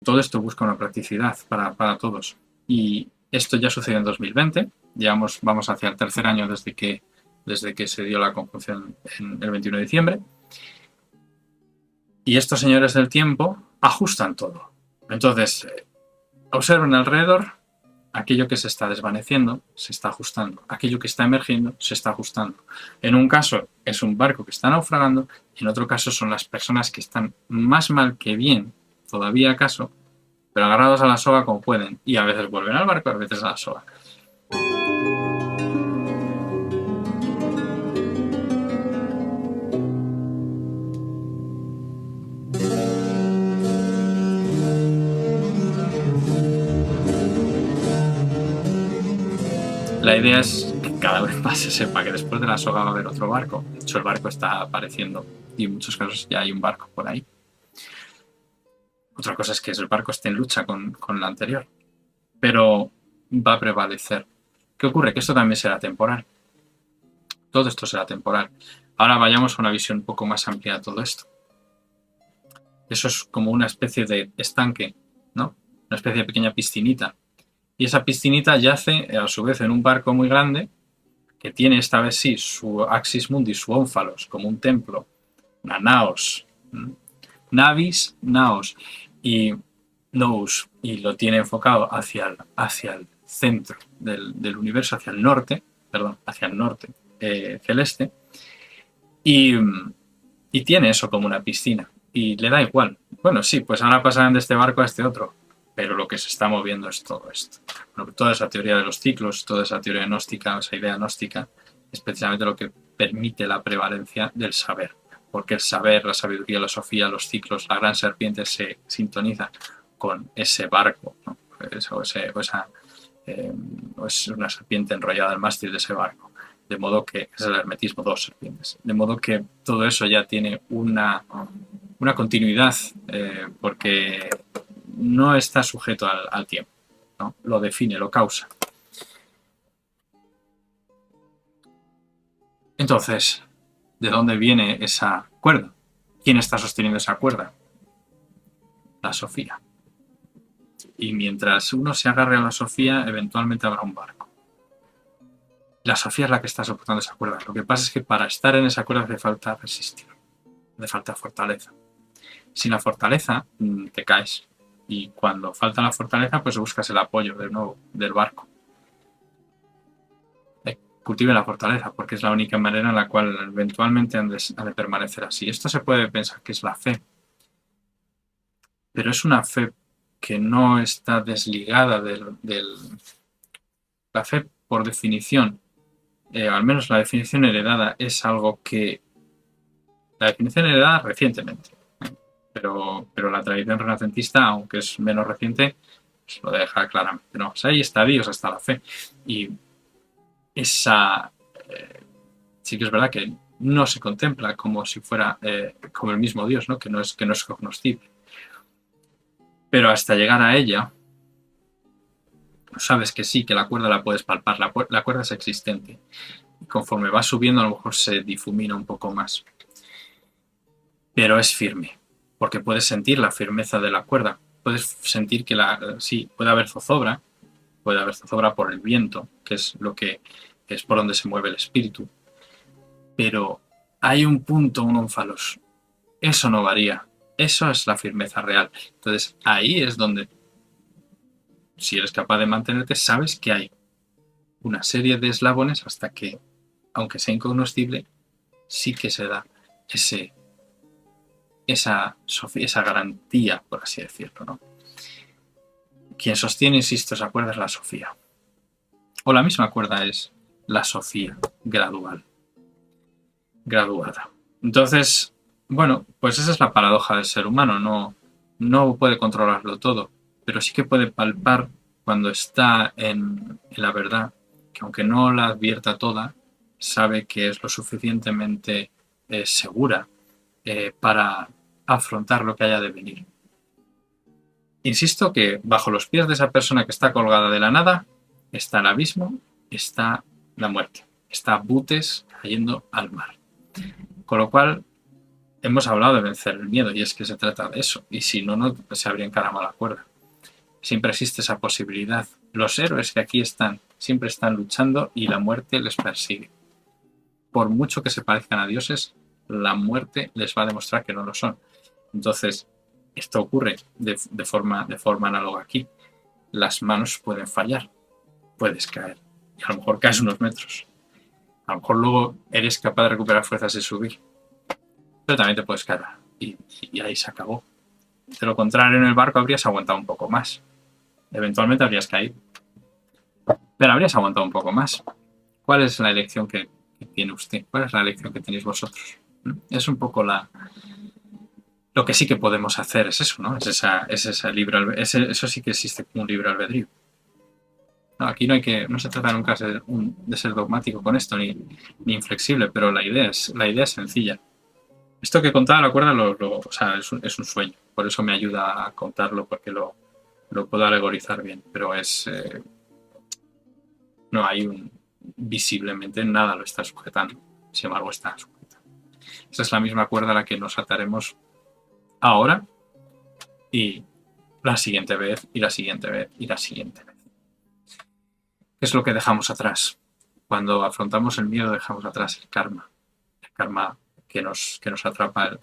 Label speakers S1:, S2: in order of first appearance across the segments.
S1: Todo esto busca una practicidad para todos. Y esto ya sucedió en 2020, vamos hacia el tercer año desde que se dio la conjunción en el 21 de diciembre. Y estos señores del tiempo ajustan todo. Entonces, observen alrededor, aquello que se está desvaneciendo se está ajustando, aquello que está emergiendo se está ajustando. En un caso es un barco que está naufragando y en otro caso son las personas que están más mal que bien, todavía acaso, pero agarrados a la soga como pueden, y a veces vuelven al barco, a veces a la soga. La idea es que cada vez más se sepa que después de la soga va a haber otro barco. De hecho, el barco está apareciendo y en muchos casos ya hay un barco por ahí. Otra cosa es que el barco esté en lucha con la anterior, pero va a prevalecer. ¿Qué ocurre? Que esto también será temporal. Todo esto será temporal. Ahora vayamos a una visión un poco más amplia de todo esto. Eso es como una especie de estanque, ¿no? Una especie de pequeña piscinita. Y esa piscinita yace a su vez en un barco muy grande que tiene esta vez sí su axis mundi, su ónfalos, como un templo, una naos, navis, naos, y nous, y lo tiene enfocado hacia el centro del universo, hacia el norte, celeste, y tiene eso como una piscina, y le da igual. Bueno, sí, pues ahora pasarán de este barco a este otro, pero lo que se está moviendo es todo esto. Bueno, toda esa teoría de los ciclos, toda esa teoría gnóstica, esa idea gnóstica, es precisamente lo que permite la prevalencia del saber. Porque el saber, la sabiduría, la sofía, los ciclos, la gran serpiente se sintoniza con ese barco, ¿no? O es una serpiente enrollada al mástil de ese barco. De modo que es el hermetismo, dos serpientes. De modo que todo eso ya tiene una continuidad, porque no está sujeto al tiempo, ¿no? Lo define, lo causa. Entonces, ¿de dónde viene esa cuerda? ¿Quién está sosteniendo esa cuerda? La Sofía. Y mientras uno se agarre a la Sofía, eventualmente habrá un barco. La Sofía es la que está soportando esa cuerda. Lo que pasa es que para estar en esa cuerda hace falta resistir, hace falta fortaleza. Sin la fortaleza te caes. Y cuando falta la fortaleza, pues buscas el apoyo de nuevo del barco. Cultive la fortaleza, porque es la única manera en la cual eventualmente han de permanecer así. Esto se puede pensar que es la fe, pero es una fe que no está desligada la fe, por definición, al menos la definición heredada, es algo que... La definición heredada recientemente, pero la tradición renacentista, aunque es menos reciente, pues lo deja claramente. No, o sea, ahí está Dios, está la fe. Y esa... sí que es verdad que no se contempla como si fuera como el mismo Dios, ¿no? que no es cognoscible. Pero hasta llegar a ella, sabes que sí, que la cuerda la puedes palpar, la cuerda es existente. Y conforme va subiendo, a lo mejor se difumina un poco más. Pero es firme, porque puedes sentir la firmeza de la cuerda. Puedes sentir que sí, puede haber zozobra por el viento, que es lo que es por donde se mueve el espíritu. Pero hay un punto, un ónfalos. Eso no varía. Eso es la firmeza real. Entonces, ahí es donde, si eres capaz de mantenerte, sabes que hay una serie de eslabones hasta que, aunque sea incognoscible, sí que se da esa garantía, por así decirlo, ¿no? Quien sostiene, insisto, esa cuerda es la Sofía. O la misma cuerda es la Sofía graduada. Entonces, bueno, pues esa es la paradoja del ser humano. No puede controlarlo todo, pero sí que puede palpar cuando está en la verdad, que aunque no la advierta toda, sabe que es lo suficientemente segura para afrontar lo que haya de venir. Insisto que bajo los pies de esa persona que está colgada de la nada está el abismo, está la muerte, está Butes cayendo al mar. Con lo cual, hemos hablado de vencer el miedo y es que se trata de eso. Y si no, no se habría encaramado la cuerda. Siempre existe esa posibilidad. Los héroes que aquí están, siempre están luchando y la muerte les persigue. Por mucho que se parezcan a dioses, la muerte les va a demostrar que no lo son. Entonces, esto ocurre de forma análoga aquí. Las manos pueden fallar, puedes caer, y a lo mejor caes unos metros. A lo mejor luego eres capaz de recuperar fuerzas y subir, pero también te puedes caer y ahí se acabó. De lo contrario, en el barco habrías aguantado un poco más. Eventualmente habrías caído, pero habrías aguantado un poco más. ¿Cuál es la elección que tiene usted? ¿Cuál es la elección que tenéis vosotros? Es un poco lo que sí que podemos hacer es eso, ¿no? Es ese libre, eso sí que existe como un libre albedrío. No, aquí no se trata nunca de ser dogmático con esto, ni inflexible, pero la idea es sencilla. Esto que contaba la cuerda o sea, es un sueño, por eso me ayuda a contarlo, porque lo puedo alegorizar bien, pero no hay visiblemente nada lo está sujetando, sin embargo está sujetando. Esa es la misma cuerda a la que nos ataremos ahora y la siguiente vez y la siguiente vez y la siguiente vez. ¿Qué es lo que dejamos atrás? Cuando afrontamos el miedo dejamos atrás el karma que nos atrapa,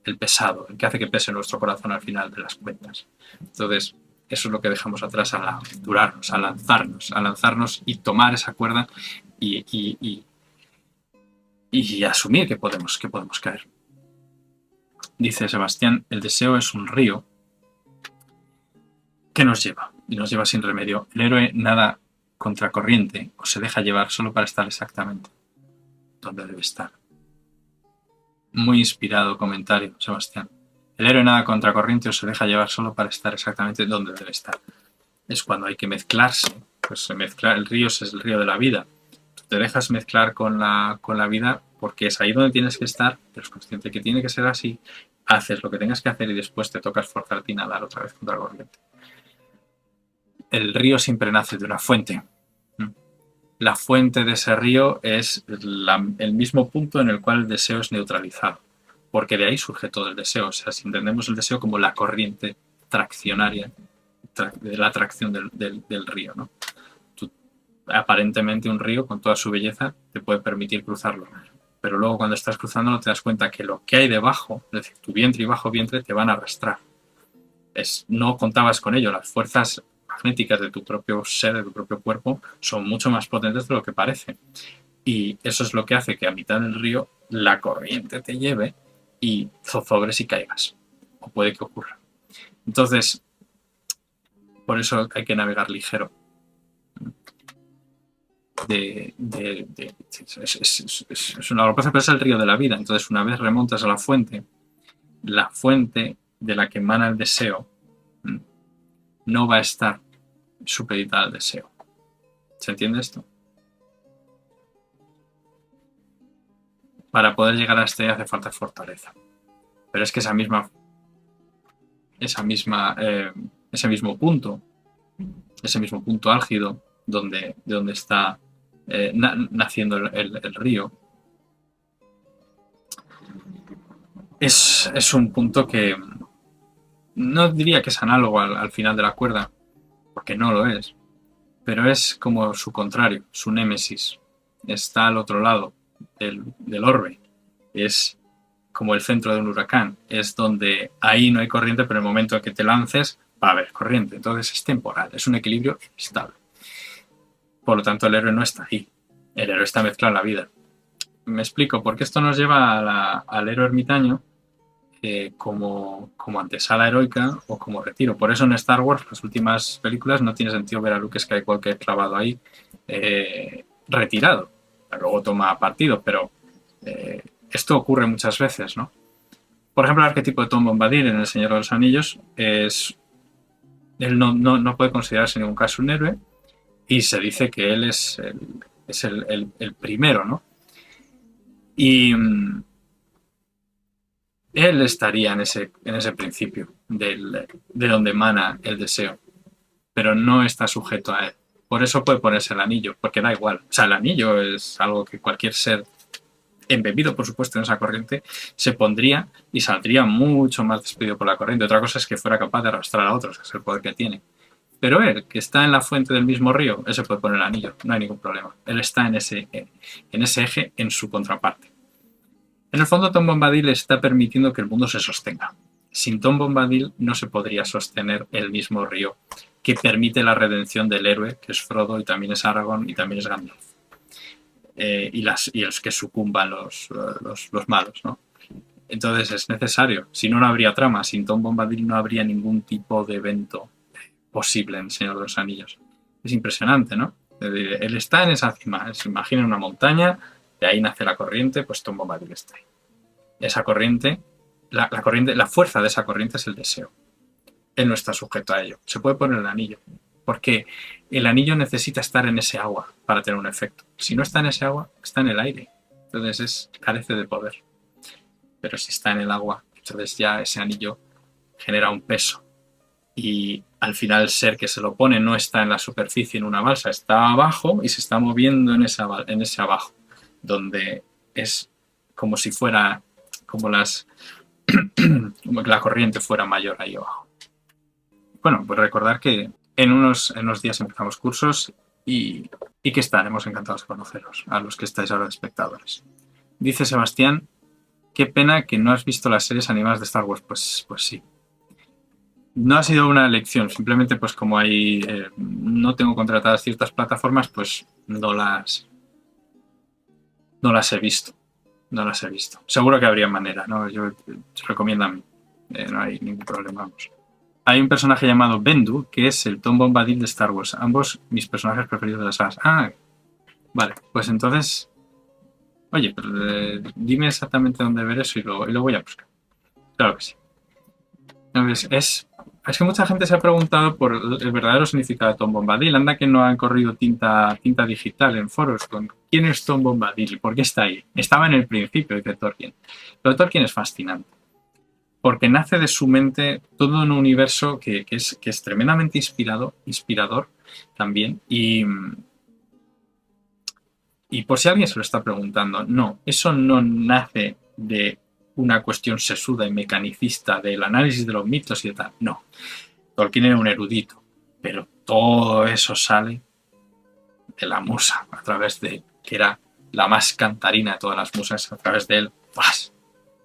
S1: el pesado, el que hace que pese nuestro corazón al final de las cuentas. Entonces, eso es lo que dejamos atrás al aventurarnos, a lanzarnos y tomar esa cuerda y asumir que podemos caer. Dice Sebastián, el deseo es un río que nos lleva y nos lleva sin remedio. El héroe nada contracorriente o se deja llevar solo para estar exactamente donde debe estar. Muy inspirado comentario, Sebastián. El héroe nada contracorriente o se deja llevar solo para estar exactamente donde debe estar. Es cuando hay que mezclarse. Pues el río es el río de la vida. Tú te dejas mezclar con la vida porque es ahí donde tienes que estar, eres consciente que tiene que ser así, haces lo que tengas que hacer y después te toca esforzarte y nadar otra vez contra la corriente. El río siempre nace de una fuente. La fuente de ese río es el mismo punto en el cual el deseo es neutralizado, porque de ahí surge todo el deseo. O sea, si entendemos el deseo como la corriente traccionaria de la atracción del río, ¿no? Aparentemente un río con toda su belleza te puede permitir cruzarlo, pero luego cuando estás cruzándolo te das cuenta que lo que hay debajo, es decir, tu vientre y bajo vientre, te van a arrastrar. No contabas con ello, las fuerzas magnéticas de tu propio ser, de tu propio cuerpo, son mucho más potentes de lo que parece. Y eso es lo que hace que a mitad del río la corriente te lleve y zozobres y caigas. O puede que ocurra. Entonces, por eso hay que navegar ligero. Es una cosa, pero es el río de la vida. Entonces, una vez remontas a la fuente de la que emana el deseo no va a estar supeditada al deseo. ¿Se entiende esto? Para poder llegar a este hace falta fortaleza. Pero es que ese mismo punto álgido de donde está naciendo el río, es un punto que no diría que es análogo al final de la cuerda, porque no lo es, pero es como su contrario, su némesis. Está al otro lado del orbe. Es como el centro de un huracán. Es donde ahí no hay corriente, pero en el momento en que te lances va a haber corriente. Entonces es temporal, es un equilibrio inestable. Por lo tanto, el héroe no está ahí. El héroe está mezclado en la vida. Me explico, porque esto nos lleva al héroe ermitaño como antesala heroica o como retiro. Por eso en Star Wars, las últimas películas, no tiene sentido ver a Luke Skywalker clavado ahí retirado. Luego toma partido, pero esto ocurre muchas veces, ¿no? Por ejemplo, el arquetipo de Tom Bombadil en El Señor de los Anillos él no puede considerarse en ningún caso un héroe y se dice que él es el primero, ¿no? Y él estaría en ese principio de donde emana el deseo, pero no está sujeto a él. Por eso puede ponerse el anillo, porque da igual. O sea, el anillo es algo que cualquier ser embebido por supuesto en esa corriente, se pondría y saldría mucho más despedido por la corriente. Otra cosa es que fuera capaz de arrastrar a otros, que es el poder que tiene. Pero él, que está en la fuente del mismo río, él se puede poner el anillo, no hay ningún problema. Él está en ese eje, en su contraparte. En el fondo, Tom Bombadil está permitiendo que el mundo se sostenga. Sin Tom Bombadil no se podría sostener el mismo río que permite la redención del héroe, que es Frodo, y también es Aragorn, y también es Gandalf. Y los que sucumban los malos, ¿no? Entonces es necesario. Si no, no habría trama. Sin Tom Bombadil no habría ningún tipo de evento posible en El Señor de los Anillos. Es impresionante, ¿no? Él está en esa cima. Se imagina una montaña, de ahí nace la corriente, pues Tom Bombadil está ahí. Esa corriente, la fuerza de esa corriente es el deseo. Él no está sujeto a ello. Se puede poner el anillo, porque el anillo necesita estar en ese agua para tener un efecto. Si no está en ese agua, está en el aire. Entonces carece de poder. Pero si está en el agua, entonces ya ese anillo genera un peso. Y al final el ser que se lo pone no está en la superficie, en una balsa, está abajo y se está moviendo en ese abajo, donde es como si fuera, como como que la corriente fuera mayor ahí abajo. Bueno, pues recordar que en unos días empezamos cursos y que estaremos encantados de conoceros, a los que estáis ahora de espectadores. Dice Sebastián, qué pena que no has visto las series animadas de Star Wars. Pues sí. No ha sido una elección, simplemente pues como hay no tengo contratadas ciertas plataformas, pues no las he visto. No las he visto. Seguro que habría manera, ¿no? Yo recomiendo a mí. No hay ningún problema, vamos. Hay un personaje llamado Bendu, que es el Tom Bombadil de Star Wars. Ambos mis personajes preferidos de las sagas. Ah, vale. Pues entonces, oye, pero, dime exactamente dónde ver eso y lo voy a buscar. Claro que sí. Es que mucha gente se ha preguntado por el verdadero significado de Tom Bombadil. Anda que no han corrido tinta digital en foros con quién es Tom Bombadil, por qué está ahí. Estaba en el principio, dice Tolkien. Pero Tolkien es fascinante, porque nace de su mente todo un universo que es tremendamente inspirador también. Y por si alguien se lo está preguntando, no, eso no nace de una cuestión sesuda y mecanicista del análisis de los mitos y de tal. No. Tolkien era un erudito, pero todo eso sale de la musa, a través de, que era la más cantarina de todas las musas, a través de él, ¡pas!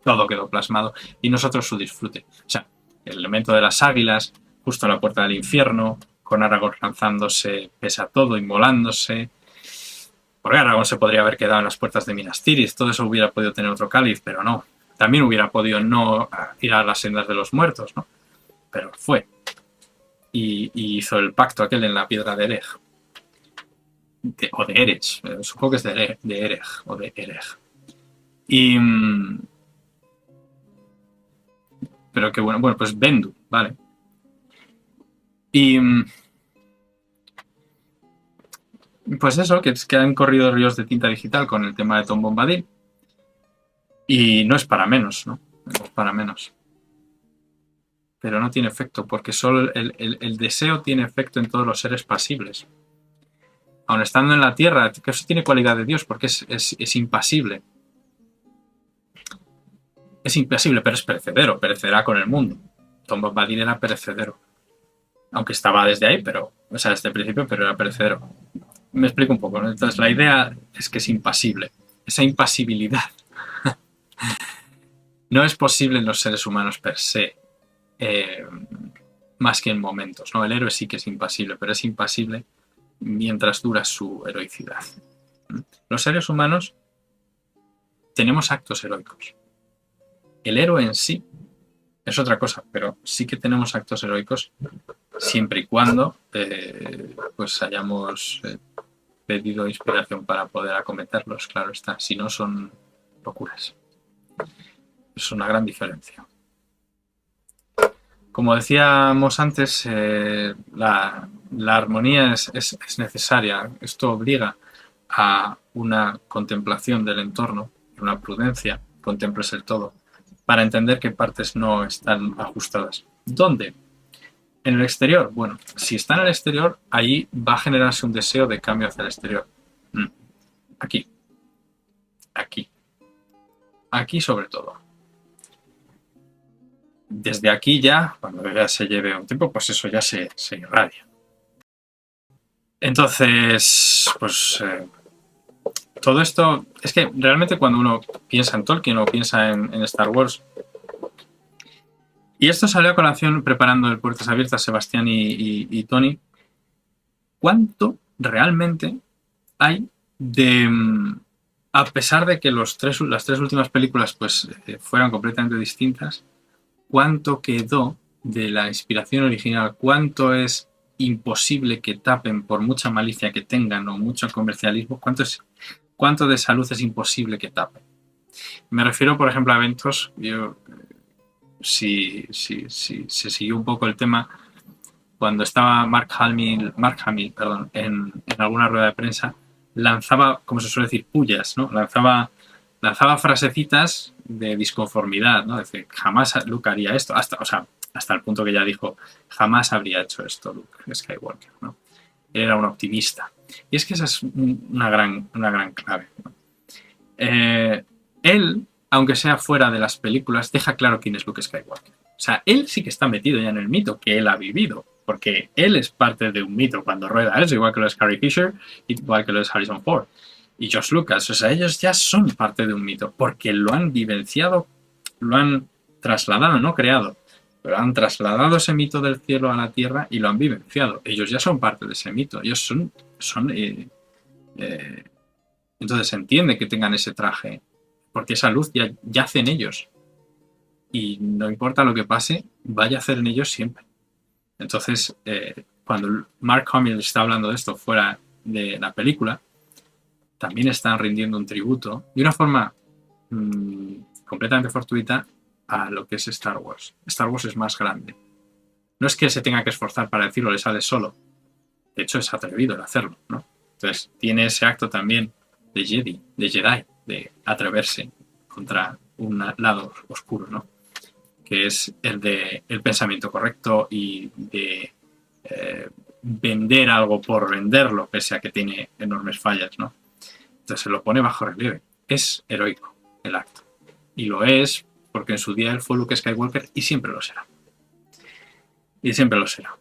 S1: Todo quedó plasmado y nosotros su disfrute. O sea, el elemento de las águilas, justo a la puerta del infierno, con Aragorn lanzándose pese a todo, inmolándose. Porque Aragorn se podría haber quedado en las puertas de Minas Tirith, todo eso hubiera podido tener otro cáliz, pero no. También hubiera podido no ir a las sendas de los muertos, ¿no? Pero fue. Y hizo el pacto aquel en la piedra de Erech. O de Erech. Supongo que es de Erech o de Erech. Pero que bueno, pues Bendu, vale. Y pues eso, que han corrido ríos de tinta digital con el tema de Tom Bombadil. Y no es para menos, ¿no? No es para menos. Pero no tiene efecto, porque solo el deseo tiene efecto en todos los seres pasibles. Aun estando en la Tierra, que eso tiene cualidad de Dios, porque es impasible. Es impasible, pero es perecedero, perecerá con el mundo. Tom Bombadil era perecedero. Aunque estaba desde ahí, desde el principio, pero era perecedero. Me explico un poco, ¿no? Entonces la idea es que es impasible. Esa impasibilidad no es posible en los seres humanos per se, más que en momentos, ¿no? El héroe sí que es impasible, pero es impasible mientras dura su heroicidad. Los seres humanos tenemos actos heroicos. El héroe en sí es otra cosa, pero sí que tenemos actos heroicos siempre y cuando pues hayamos pedido inspiración para poder acometerlos, claro está. Si no, son locuras. Es una gran diferencia. Como decíamos antes, la armonía es necesaria. Esto obliga a una contemplación del entorno, una prudencia, contemples el todo, para entender qué partes no están ajustadas. ¿Dónde? En el exterior. Bueno, si está en el exterior, ahí va a generarse un deseo de cambio hacia el exterior. Aquí. Aquí. Aquí sobre todo. Desde aquí ya, cuando ya se lleve un tiempo, pues eso ya se irradia. Entonces, pues todo esto, es que realmente cuando uno piensa en Tolkien o piensa en Star Wars, y esto salió a colación preparando el Puertas Abiertas, Sebastián y Tony, ¿cuánto realmente hay de... A pesar de que las tres últimas películas pues, fueran completamente distintas, cuánto quedó de la inspiración original, cuánto es imposible que tapen por mucha malicia que tengan o mucho comercialismo, cuánto de esa luz es imposible que tapen. Me refiero, por ejemplo, a eventos, si se siguió un poco el tema, cuando estaba Mark Hamill en alguna rueda de prensa, lanzaba, como se suele decir, pullas, ¿no? Lanzaba frasecitas de disconformidad, ¿no? Es decir, jamás Luke haría esto, hasta el punto que ya dijo, jamás habría hecho esto Luke Skywalker, ¿no? Él era un optimista. Y es que esa es una gran clave, ¿no? Él, aunque sea fuera de las películas, deja claro quién es Luke Skywalker. O sea, él sí que está metido ya en el mito que él ha vivido, porque él es parte de un mito cuando rueda eso, igual que lo es Carrie Fisher, igual que lo es Harrison Ford y George Lucas. O sea, ellos ya son parte de un mito, porque lo han vivenciado, lo han trasladado, no creado, pero han trasladado ese mito del cielo a la tierra y lo han vivenciado. Ellos ya son parte de ese mito, ellos son entonces se entiende que tengan ese traje, porque esa luz ya yace en ellos. Y no importa lo que pase, va a yacer en ellos siempre. Entonces, cuando Mark Hamill está hablando de esto fuera de la película, también están rindiendo un tributo de una forma completamente fortuita a lo que es Star Wars. Star Wars es más grande. No es que se tenga que esforzar para decirlo, le sale solo. De hecho, es atrevido el hacerlo, ¿no? Entonces, tiene ese acto también de Jedi, de atreverse contra un lado oscuro, ¿no? Que es el de el pensamiento correcto y de vender algo por venderlo, pese a que tiene enormes fallas, ¿no? Entonces se lo pone bajo relieve. Es heroico el acto. Y lo es porque en su día él fue Luke Skywalker y siempre lo será. Y siempre lo será.